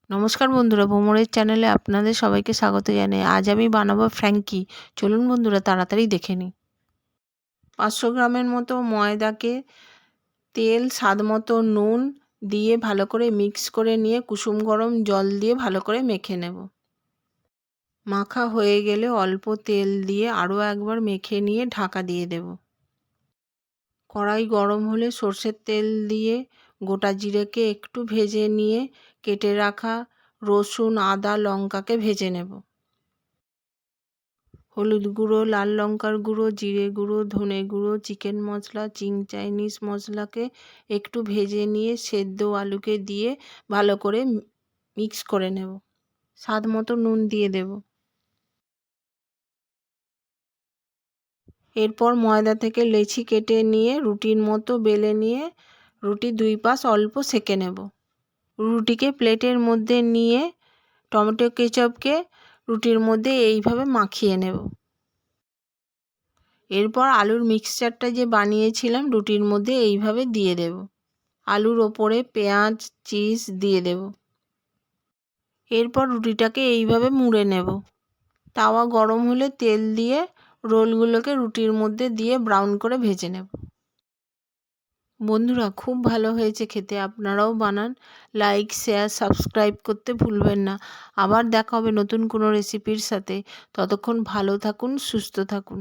নমস্কার বন্ধুরা, ভ্রমণের চ্যানেলে আপনাদের সবাইকে স্বাগত জানাই। আজ আমি বানাবো ফ্র্যাঙ্কি। চলুন বন্ধুরা তাড়াতাড়ি দেখে নিই। 500 গ্রামের মতো ময়দাকে তেল, স্বাদ মতো নুন দিয়ে ভালো করে মিক্স করে নিয়ে কুসুম গরম জল দিয়ে ভালো করে মেখে নেব। মাখা হয়ে গেলে অল্প তেল দিয়ে আরও একবার মেখে নিয়ে ঢাকা দিয়ে দেব। কড়াই গরম হলে সর্ষের তেল দিয়ে গোটা জিরেকে একটু ভেজে নিয়ে কেটে রাখা রসুন, আদা, লঙ্কাকে ভেজে নেব। হলুদ গুঁড়ো, লাল লঙ্কার গুঁড়ো, জিরে গুঁড়ো, ধনে গুঁড়ো, চিকেন মশলা, চাইনিজ মশলাকে একটু ভেজে নিয়ে সেদ্ধ আলুকে দিয়ে ভালো করে মিক্স করে নেব। স্বাদ মতো নুন দিয়ে দেব। এরপর ময়দা থেকে লেচি কেটে নিয়ে রুটির মতো বেলে নিয়ে রুটির দুই পাশ অল্প সেঁকে নেব। রুটিকে প্লেটের মধ্যে নিয়ে টমেটো কেচাপকে রুটির মধ্যে এইভাবে মাখিয়ে নেব। এরপর আলুর মিক্সচারটা যে বানিয়েছিলাম রুটির মধ্যে এইভাবে দিয়ে দেব। আলুর ওপরে পেঁয়াজ, চিজ দিয়ে দেব। এরপর রুটিটাকে এইভাবে মুড়ে নেব। তাওয়া গরম হলে তেল দিয়ে রোলগুলোকে রুটির মধ্যে দিয়ে ব্রাউন করে ভেজে নেব। বন্ধুরা, খুব ভালো হয়েছে খেতে, আপনারাও বানান। লাইক, শেয়ার, সাবস্ক্রাইব করতে ভুলবেন না। আবার দেখা হবে নতুন কোনো রেসিপির সাথে। ততক্ষণ ভালো থাকুন, সুস্থ থাকুন।